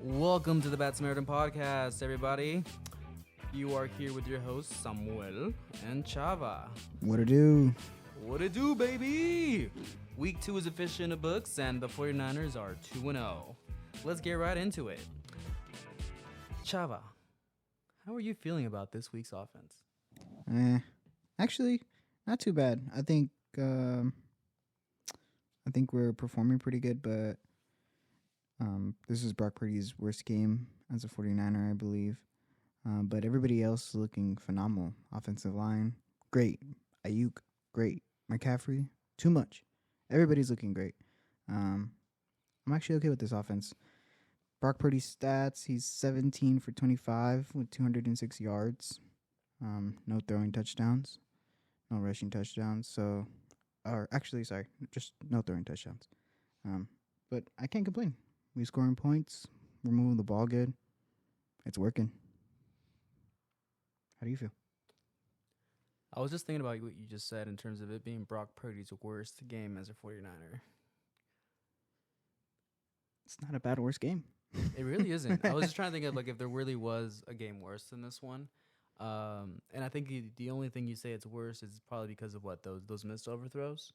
Welcome to the Bad Samaritans Podcast, everybody. You are here with your hosts, Samuel and Chava. What it do? What it do, baby? Week 2 is officially in the books, and the 49ers are 2-0. Let's get right into it. Chava, how are you feeling about this week's offense? Actually, not too bad. I think we're performing pretty good, but this is Brock Purdy's worst game as a 49er, I believe. But everybody else is looking phenomenal. Offensive line, great. Ayuk, great. McCaffrey, too much. Everybody's looking great. I'm actually okay with this offense. Brock Purdy's stats, he's 17 for 25 with 206 yards. No throwing touchdowns. No rushing touchdowns. Just no throwing touchdowns. But I can't complain. We're scoring points. We're moving the ball good. It's working. How do you feel? I was just thinking about what you just said in terms of it being Brock Purdy's worst game as a 49er. It's not a bad worst game. It really isn't. I was just trying to think of if there really was a game worse than this one. And I think the only thing you say it's worse is probably because of what those missed overthrows.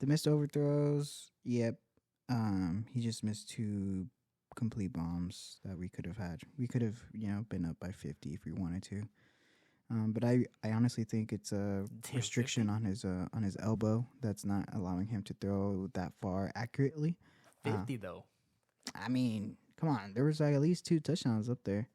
The missed overthrows, yep. He just missed 2 complete bombs that we could have had. We could have, been up by 50 if we wanted to. But I honestly think it's a restriction 50. on his elbow that's not allowing him to throw that far accurately. 50 though. I mean, come on. There was at least 2 touchdowns up there.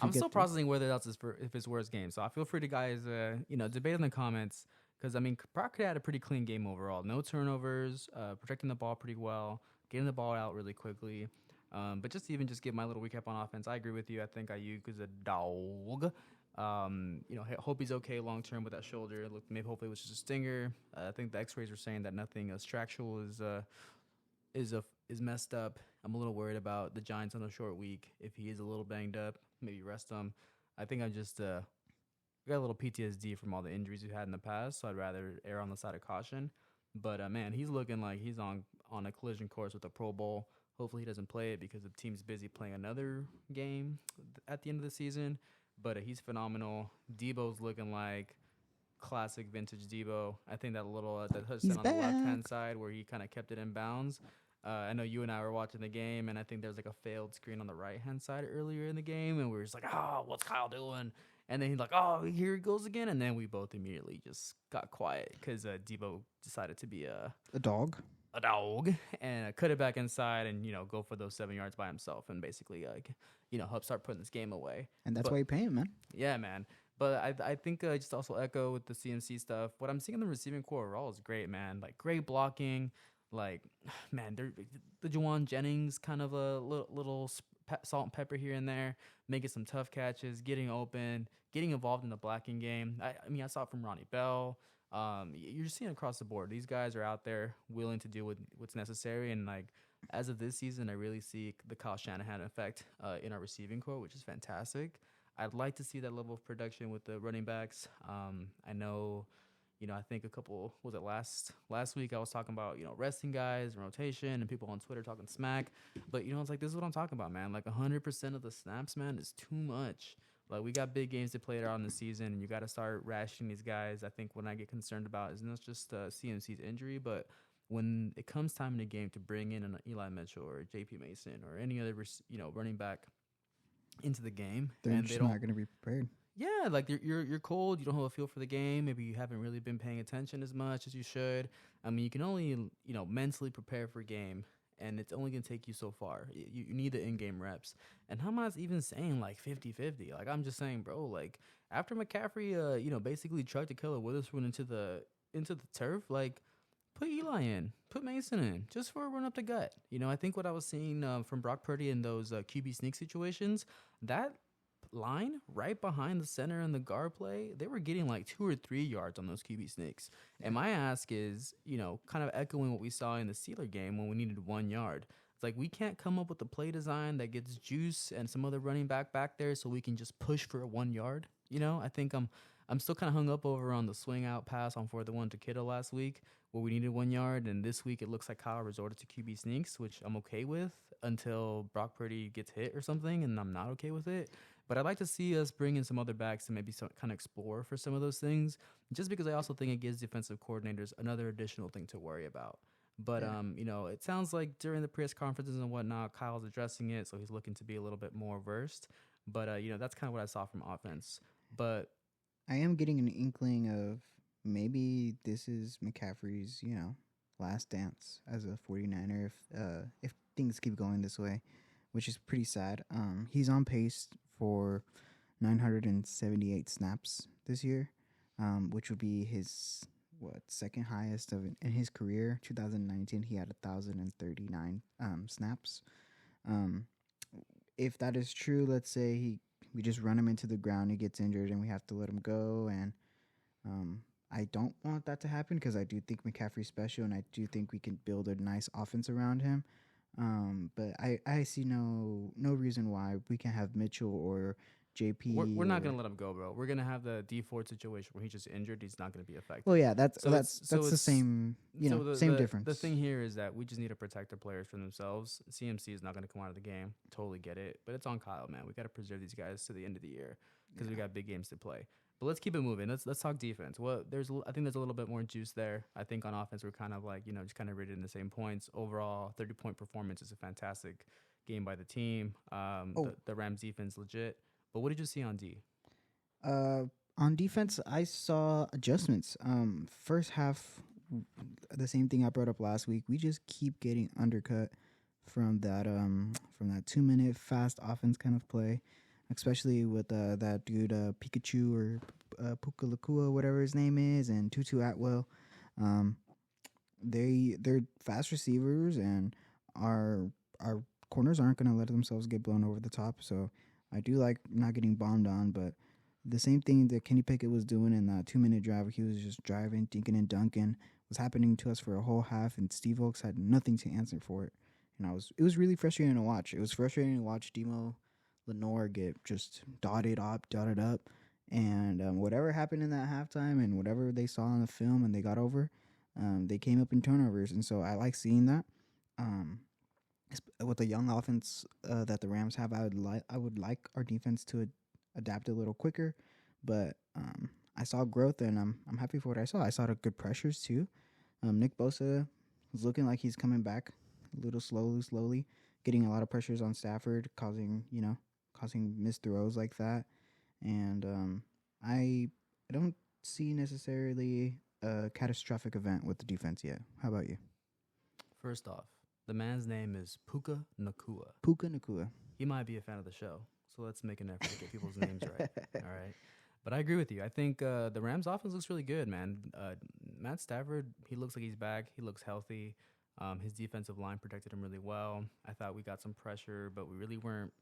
I'm still processing whether that's if it's worst game. So I feel free to guys, debate in the comments. Because, Brock had a pretty clean game overall. No turnovers, protecting the ball pretty well, getting the ball out really quickly. But just give my little recap on offense. I agree with you. I think Ayuk is a dog. Hope he's okay long term with that shoulder. Hopefully it was just a stinger. I think the X-rays were saying that nothing structural is messed up. I'm a little worried about the Giants on a short week. If he is a little banged up, maybe rest him. I think I'm just got a little PTSD from all the injuries we've had in the past, so I'd rather err on the side of caution. But man, he's looking like he's on a collision course with the Pro Bowl. Hopefully he doesn't play it because the team's busy playing another game at the end of the season. But he's phenomenal. Debo's looking like classic vintage Debo. I think that little that touchdown on the left-hand side where he kind of kept it in bounds. I know you and I were watching the game, and I think there was a failed screen on the right-hand side earlier in the game, and we were just like, what's Kyle doing? And then he's like, here he goes again. And then we both immediately just got quiet because Debo decided to be a dog. And cut it back inside and, go for those 7 yards by himself and basically, help start putting this game away. And that's why you pay him, man. Yeah, man. But I think just also echo with the CMC stuff. What I'm seeing in the receiving core overall is great, man. Great blocking. Man, the Juwan Jennings kind of a little salt and pepper here and there, making some tough catches, getting open, getting involved in the blocking game. I saw it from Ronnie Bell. You're seeing across the board. These guys are out there willing to do what's necessary. And as of this season, I really see the Kyle Shanahan effect in our receiving core, which is fantastic. I'd like to see that level of production with the running backs. I know. I think last week I was talking about, resting guys, rotation, and people on Twitter talking smack. But, this is what I'm talking about, man. 100% of the snaps, man, is too much. We got big games to play out in the season, and you got to start rationing these guys. I think what I get concerned about is not just CMC's injury, but when it comes time in the game to bring in an Eli Mitchell or J.P. Mason or any other, running back into the game. They're just not going to be prepared. Yeah, you're cold. You don't have a feel for the game. Maybe you haven't really been paying attention as much as you should. You can only mentally prepare for a game, and it's only gonna take you so far. You need the in-game reps. And how am I even saying 50-50? I'm just saying, bro. After McCaffrey, basically tried to kill a Witherspoon into the turf. Put Eli in, put Mason in, just for a run up the gut. I think what I was seeing from Brock Purdy in those QB sneak situations, that line right behind the center and the guard play, they were getting 2 or 3 yards on those QB sneaks. And my ask is, kind of echoing what we saw in the Steeler game when we needed 1 yard. It's we can't come up with a play design that gets Juice and some other running back there so we can just push for a 1 yard. I think I'm still kind of hung up over on the swing out pass on 4th-1 to Kittle last week, where we needed 1 yard, and this week it looks like Kyle resorted to QB sneaks, which I'm okay with until Brock Purdy gets hit or something, and I'm not okay with it. But I'd like to see us bring in some other backs to maybe kind of explore for some of those things, just because I also think it gives defensive coordinators another additional thing to worry about. But Yeah. it sounds like during the press conferences and whatnot, Kyle's addressing it, so he's looking to be a little bit more versed. But that's kind of what I saw from offense. But I am getting an inkling of maybe this is McCaffrey's, last dance as a 49er if things keep going this way, which is pretty sad. He's on pace for 978 snaps this year, which would be his second highest in his career. 2019 he had 1,039 snaps. Um, if that is true, let's say we just run him into the ground, he gets injured, and we have to let him go. And I don't want that to happen because I do think McCaffrey's special, and I do think we can build a nice offense around him. But I see no reason why we can't have Mitchell or JP. we're not gonna let him go, bro. We're gonna have the D Ford situation where he's just injured. He's not gonna be effective. Well, yeah, that's So that's it's- so the it's- same same difference. The thing here is that we just need to protect the players from themselves. CMC is not going to come out of the game. Totally get it. But it's on Kyle, man. We got to preserve these guys to the end of the year because we got big games to play. But let's keep it moving. Let's talk defense. Well, I think there's a little bit more juice there. I think on offense we're kind of like just kind of rated in the same points. Overall, 30-point performance is a fantastic game by the team. The Rams defense legit. But what did you see on D? On defense, I saw adjustments. First half, the same thing I brought up last week. We just keep getting undercut from that 2-minute fast offense kind of play, especially with that dude Pikachu or Pukalakua, whatever his name is, and Tutu Atwell. They're fast receivers, and our corners aren't going to let themselves get blown over the top. So I do like not getting bombed on, but the same thing that Kenny Pickett was doing in that 2-minute drive, he was just driving, dinking and dunking, was happening to us for a whole half, and Steve Oakes had nothing to answer for it. And it was really frustrating to watch. It was frustrating to watch Demo Lenore get just dotted up, and whatever happened in that halftime and whatever they saw on the film and they got over, they came up in turnovers, and so I like seeing that. With the young offense that the Rams have, I would like our defense to adapt a little quicker, but I saw growth, and I'm happy for what I saw. I saw the good pressures too. Nick Bosa is looking like he's coming back a little slowly, getting a lot of pressures on Stafford, causing missed throws like that. And I don't see necessarily a catastrophic event with the defense yet. How about you? First off, the man's name is Puka Nakua. Puka Nakua. He might be a fan of the show, so let's make an effort to get people's names right. All right. But I agree with you. I think the Rams' offense looks really good, man. Matt Stafford, he looks like he's back. He looks healthy. His defensive line protected him really well. I thought we got some pressure, but we weren't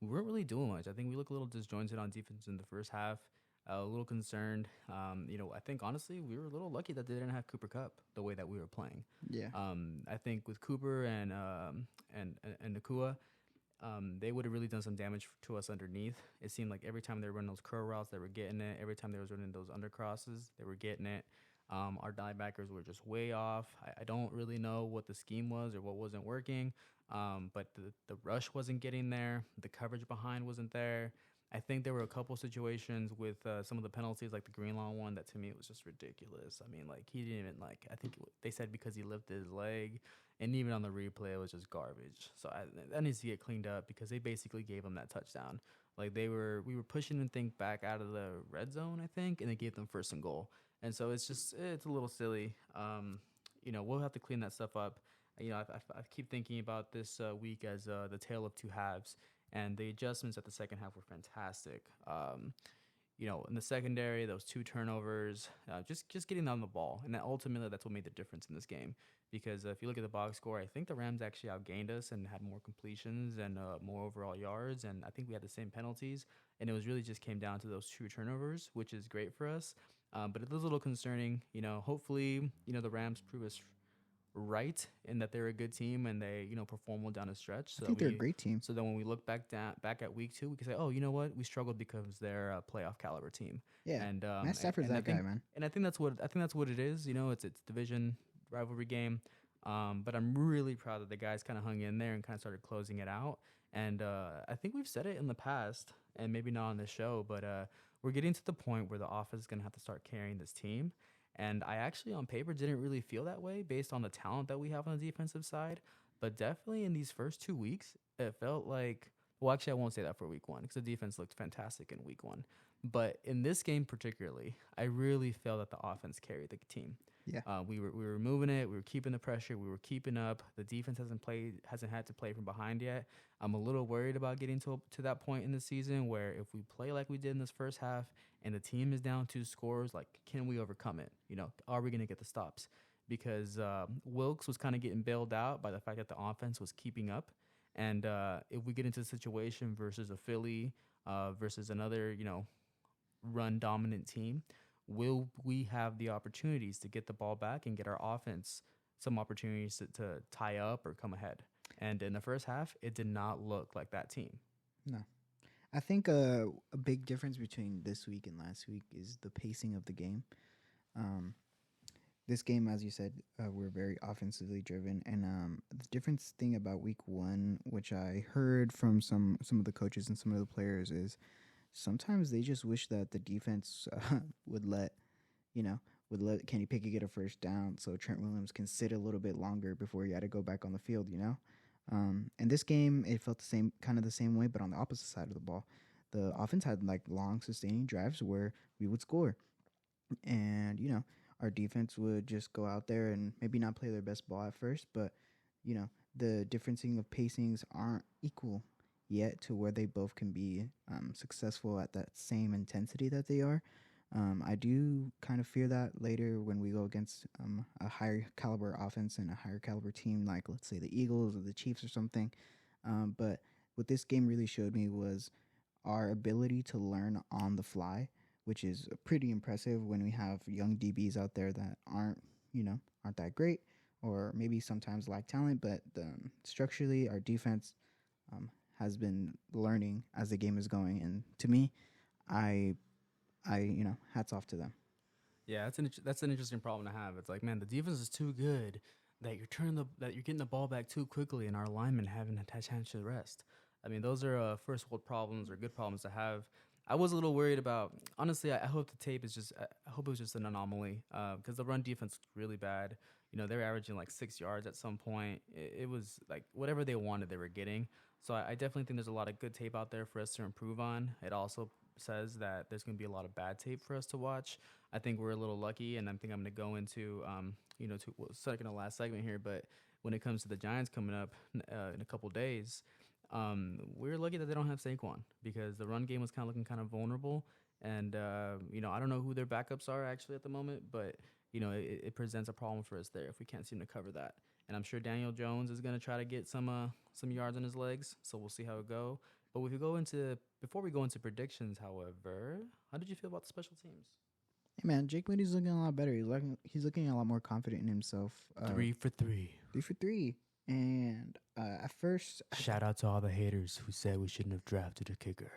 really doing much. I think we look a little disjointed on defense in the first half. A little concerned. I think honestly we were a little lucky that they didn't have Cooper Kupp the way that we were playing. Yeah. I think with Cooper and Nakua, they would have really done some damage to us underneath. It seemed like every time they were running those curl routes, they were getting it. Every time they was running those undercrosses, they were getting it. Our linebackers were just way off. I don't really know what the scheme was or what wasn't working, but the rush wasn't getting there. The coverage behind wasn't there. I think there were a couple situations with some of the penalties, like the Greenlaw one, that to me was just ridiculous. I mean, like, he didn't even, like, I think they said because he lifted his leg, and even on the replay, it was just garbage. So that needs to get cleaned up because they basically gave him that touchdown. Like, we were pushing and think back out of the red zone, I think, and they gave them 1st and goal. And so it's a little silly. We'll have to clean that stuff up. I keep thinking about this week as the tale of two halves. And the adjustments at the second half were fantastic. In the secondary, those 2 turnovers, just getting on the ball. And ultimately, that's what made the difference in this game. Because if you look at the box score, I think the Rams actually outgained us and had more completions and more overall yards. And I think we had the same penalties. And it was really just came down to those 2 turnovers, which is great for us. But it was a little concerning. Hopefully, the Rams prove us right in that they're a good team and they, perform well down the stretch. I think they're a great team. So then when we look back at week 2, we can say, oh, you know what? We struggled because they're a playoff caliber team. Yeah, And Matt Stafford's and that guy, man. And I think that's what it is. It's division rivalry game. But I'm really proud that the guys kind of hung in there and kind of started closing it out. And I think we've said it in the past, and maybe not on this show, but we're getting to the point where the offense is going to have to start carrying this team. And I actually, on paper, didn't really feel that way based on the talent that we have on the defensive side. But definitely in these first 2 weeks, it felt like, well, actually, I won't say that for week 1 because the defense looked fantastic in week 1. But in this game particularly, I really felt that the offense carried the team. Yeah, we were moving it. We were keeping the pressure. We were keeping up. The defense hasn't had to play from behind yet. I'm a little worried about getting to that point in the season where if we play like we did in this first half and the team is down 2 scores, like, can we overcome it? Are we going to get the stops? Because Wilkes was kind of getting bailed out by the fact that the offense was keeping up. And if we get into a situation versus a Philly versus another, run dominant team, will we have the opportunities to get the ball back and get our offense some opportunities to tie up or come ahead? And in the first half, it did not look like that team. No. I think a big difference between this week and last week is the pacing of the game. This game, as you said, we're very offensively driven. And the difference thing about week 1, which I heard from some of the coaches and some of the players, is sometimes they just wish that the defense would let Kenny Pickett get a first down so Trent Williams can sit a little bit longer before he had to go back on the field, And this game, it felt the same way, but on the opposite side of the ball. The offense had like long sustaining drives where we would score. And, our defense would just go out there and maybe not play their best ball at first, but, the differencing of pacings aren't equal yet to where they both can be successful at that same intensity that they are. I do kind of fear that later when we go against a higher caliber offense and a higher caliber team, like let's say the Eagles or the Chiefs or something. But what this game really showed me was our ability to learn on the fly, which is pretty impressive when we have young DBs out there that aren't that great or maybe sometimes lack talent. But structurally, our defense has been learning as the game is going, and to me, I hats off to them. Yeah, that's an interesting problem to have. It's like, man, the defense is too good that you're getting the ball back too quickly, and our linemen haven't had a chance to rest. I mean, those are first world problems or good problems to have. I was a little worried about. Honestly, I hope the tape is just. I hope it was just an anomaly because the run defense was really bad. They were averaging like 6 yards at some point. It was like whatever they wanted, they were getting. So I definitely think there's a lot of good tape out there for us to improve on. It also says that there's going to be a lot of bad tape for us to watch. I think we're a little lucky, and I think I'm going to go into, second to last segment here. But when it comes to the Giants coming up in a couple days, we're lucky that they don't have Saquon because the run game was kind of looking kind of vulnerable. And, I don't know who their backups are actually at the moment, but, it presents a problem for us there if we can't seem to cover that. And I'm sure Daniel Jones is going to try to get some yards on his legs, so we'll see how it go. But before we go into predictions, however, how did you feel about the special teams? Hey man, Jake Moody's looking a lot better. He's looking a lot more confident in himself. 3 for 3. 3 for 3. And at first, shout out to all the haters who said we shouldn't have drafted a kicker.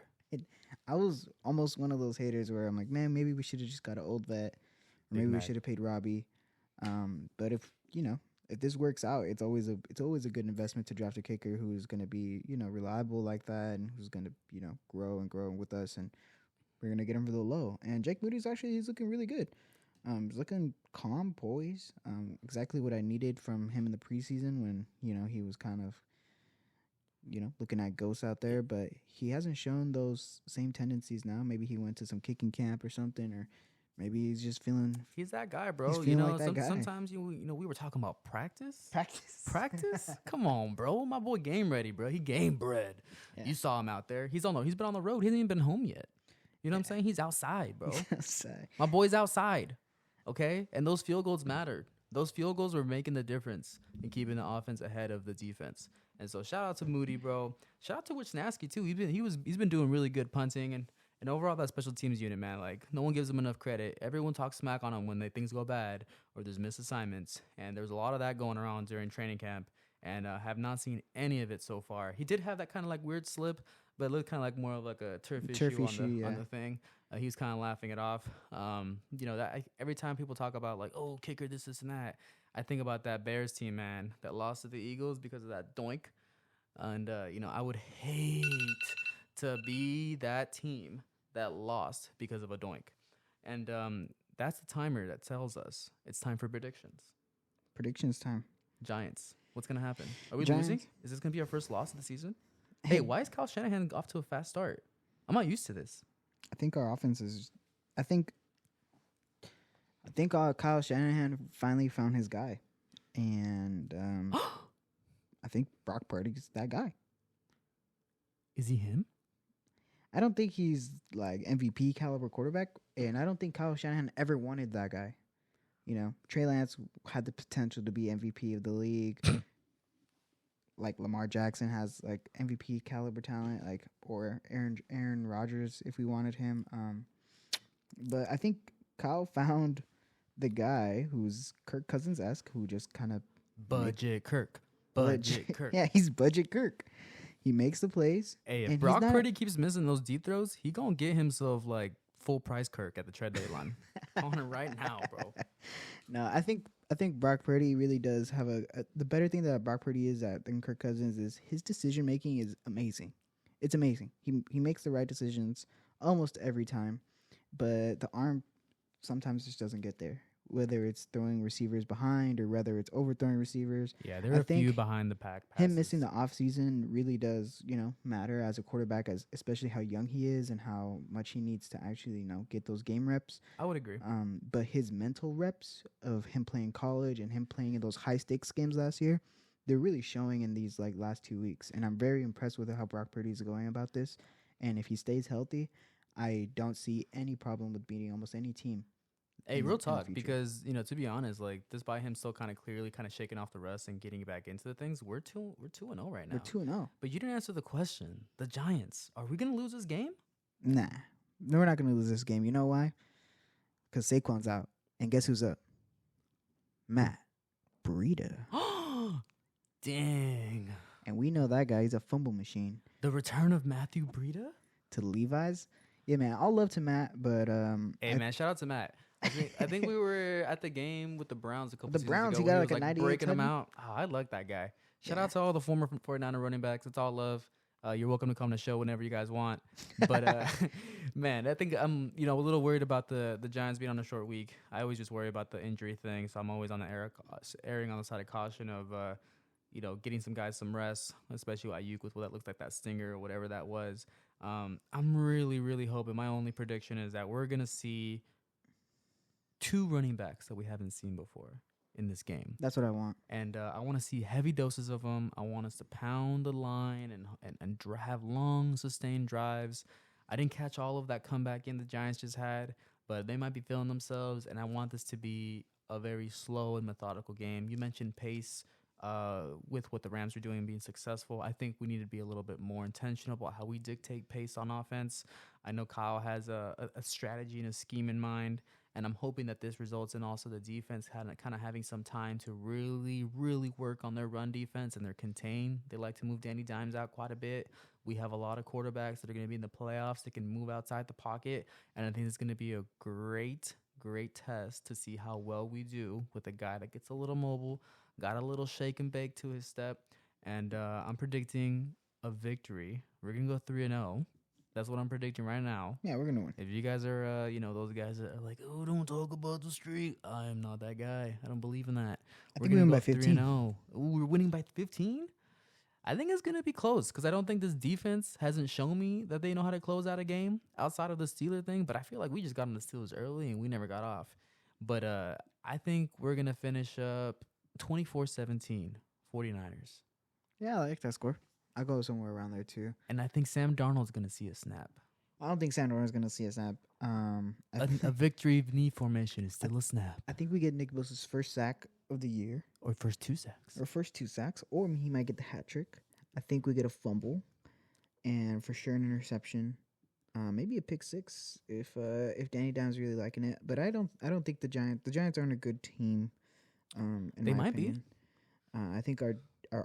I was almost one of those haters where I'm like, man, maybe we should have just got an old vet, or maybe we should have paid Robbie. But if this works out, it's always a good investment to draft a kicker who's going to be reliable like that and who's going to grow with us, and we're going to get him for the low. And Jake Moody's he's looking really good. He's looking calm, poised. Exactly what I needed from him in the preseason when he was kind of looking at ghosts out there, but he hasn't shown those same tendencies now. Maybe he went to some kicking camp or something, or maybe he's just feeling. He's that guy, bro. Sometimes we were talking about practice. Practice. Come on, bro. My boy game ready, bro. He game bred. Yeah. You saw him out there. He's been on the road. He hasn't even been home yet. You know what I'm saying? He's outside, bro. Outside. My boy's outside. Okay, and those field goals mattered. Those field goals were making the difference in keeping the offense ahead of the defense. And so shout out to Moody, bro. Shout out to Wisniewski too. He's been doing really good punting And overall, that special teams unit, man, like no one gives them enough credit. Everyone talks smack on them when things go bad or there's missed assignments. And there's a lot of that going around during training camp. And have not seen any of it so far. He did have that kind of like weird slip, but it looked kind of like more of like a turf issue on the thing. He was kind of laughing it off. Every time people talk about like, oh, kicker, this, and that, I think about that Bears team, man, that lost to the Eagles because of that doink. And, I would hate to be that team that lost because of a doink. And that's the timer that tells us it's time for predictions. Predictions time. Giants. What's going to happen? Are we Giants. losing? Is this going to be our first loss of the season? Hey, why is Kyle Shanahan off to a fast start? I'm not used to this. I think our offense is. I think Kyle Shanahan finally found his guy, and I think Brock Purdy's that guy. Is he him? I don't think he's like MVP caliber quarterback, and I don't think Kyle Shanahan ever wanted that guy. Trey Lance had the potential to be MVP of the league. Like Lamar Jackson has like MVP caliber talent, or Aaron Rodgers if we wanted him. But I think Kyle found the guy who's Kirk Cousins-esque, who just kind of Budget Kirk. Yeah, he's Budget Kirk. He makes the plays. Hey, if Brock Purdy keeps missing those deep throws, he gonna get himself like full price Kirk at the trade deadline. On it right now, bro. No, I think Brock Purdy really does have the better thing that Brock Purdy is at than Kirk Cousins is his decision making is amazing. It's amazing. He makes the right decisions almost every time, but the arm sometimes just doesn't get there. Whether it's throwing receivers behind or whether it's overthrowing receivers. Yeah, there are a few behind the pack passes. Him missing the offseason really does, matter as a quarterback, especially how young he is and how much he needs to actually, get those game reps. I would agree. But his mental reps of him playing college and him playing in those high-stakes games last year, they're really showing in these last 2 weeks. And I'm very impressed with how Brock Purdy is going about this. And if he stays healthy, I don't see any problem with beating almost any team. Hey, real talk, because, to be honest, despite him still kind of clearly kind of shaking off the rust and getting back into the things, we're 2-0 right now. We're 2-0. But you didn't answer the question. The Giants, are we going to lose this game? Nah. No, we're not going to lose this game. You know why? Because Saquon's out. And guess who's up? Matt Breida. Dang. And we know that guy. He's a fumble machine. The return of Matthew Breida? To the Levi's? Yeah, man. All love to Matt, but... Hey, man, shout out to Matt. I think we were at the game with the Browns a couple seasons Browns, ago. He got a 98 breaking them out. Oh, I like that guy. Shout out to all the former 49er running backs. It's all love. You're welcome to come to the show whenever you guys want. But, man, I think I'm, a little worried about the Giants being on a short week. I always just worry about the injury thing, so I'm always on the erring on the side of caution of, getting some guys some rest, especially with Ayuk with what that looks like, that stinger or whatever that was. I'm really, really hoping. My only prediction is that we're going to see 2 running backs that we haven't seen before in this game. That's what I want. And I want to see heavy doses of them. I want us to pound the line and have long, sustained drives. I didn't catch all of that comeback in the Giants just had, but they might be feeling themselves, and I want this to be a very slow and methodical game. You mentioned pace with what the Rams are doing and being successful. I think we need to be a little bit more intentional about how we dictate pace on offense. I know Kyle has a strategy and a scheme in mind, and I'm hoping that this results in also the defense kind of having some time to really, really work on their run defense and their contain. They like to move Danny Dimes out quite a bit. We have a lot of quarterbacks that are going to be in the playoffs that can move outside the pocket, and I think it's going to be a great test to see how well we do with a guy that gets a little mobile, got a little shake and bake to his step, and I'm predicting a victory. We're going to go 3-0. That's what I'm predicting right now. Yeah, we're going to win. If you guys are, those guys that are like, oh, don't talk about the streak. I am not that guy. I don't believe in that. I think we win by 15. 3-0. Ooh, we're winning by 15? I think it's going to be close because I don't think this defense hasn't shown me that they know how to close out a game outside of the Steelers thing. But I feel like we just got on the Steelers early and we never got off. But I think we're going to finish up 24-17, 49ers. Yeah, I like that score. I'll go somewhere around there, too. And I think Sam Darnold's going to see a snap. I don't think Sam Darnold's going to see a snap. A victory knee formation is still a snap. I think we get Nick Bosa's first sack of the year. Or first 2 sacks. Or he might get the hat trick. I think we get a fumble. And for sure an interception. Maybe a pick six if Danny Dimes really liking it. But I don't think the Giants aren't a good team. In They my might be. opinion, I think our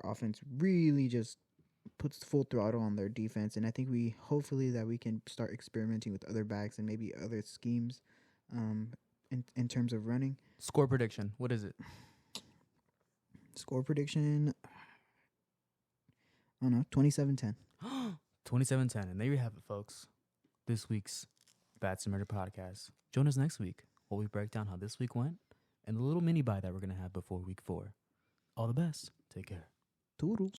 offense really just puts full throttle on their defense, and I think hopefully that we can start experimenting with other backs and maybe other schemes, in terms of running. Score prediction. What is it? Score prediction. I don't know, 27-10. 27-10. And there you have it, folks. This week's Bad Samaritan Podcast. Join us next week while we break down how this week went and the little mini bye that we're going to have before week 4. All the best. Take care. Toodles.